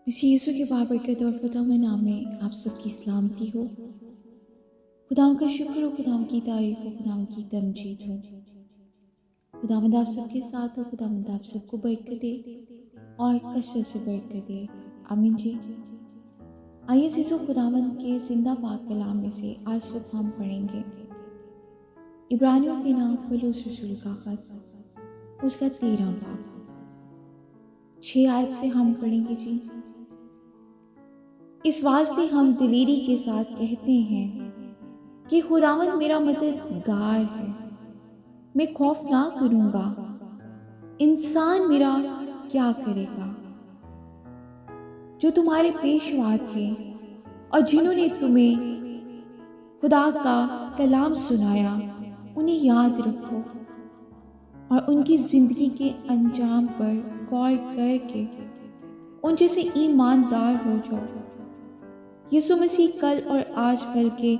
मसीह यीशु के बाबरकत और फतेह नाम में आप सबकी सलामती हो। खुदाम का शुक्र हो, खुदाम की तारीफ हो, खुदाम की तमजीद हो। खुदावंद आप सबके साथ हो, खुदावंद आप सबको बरकत दे और कसरत से बरकत दे। आमीन जी। आइए जीजो, खुदावंद के जिंदा पाक कलाम में से आज सुबह हम पढ़ेंगे इब्रानियों के नाम पौलुस रसूल का खत, उसका 13वां बाब। 6 आयत से हम पढ़ेंगे जी। इस वास्ते हम दिलेरी के साथ कहते हैं कि खुदावंद मेरा मददगार है, मैं खौफ ना करूंगा। इंसान मेरा क्या करेगा? जो तुम्हारे पेशवा थे और जिन्होंने तुम्हें खुदा का कलाम सुनाया, उन्हें याद रखो और उनकी जिंदगी के अंजाम पर गौर करके उन जैसे ईमानदार हो जाओ। यीशु मसीह कल और आज बल्कि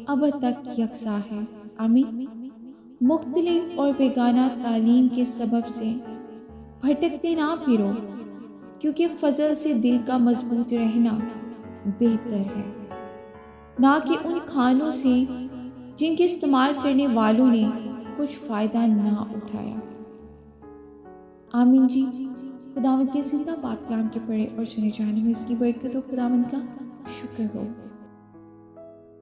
अब तक यकसा है। आमीन। मुख्तलिफ और बेगाना तालीम के सबब से भटकते ना फिरो, क्योंकि फजल से दिल का मजबूत रहना बेहतर है, ना कि उन खानों से जिनके इस्तेमाल करने वालों ने कुछ फ़ायदा ना उठाया। आमीन जी। खुदावंद के जिंदा पाक कलाम के पढ़े और सुने जाने में उसकी बरकत हो। खुदावंद का शुक्र हो।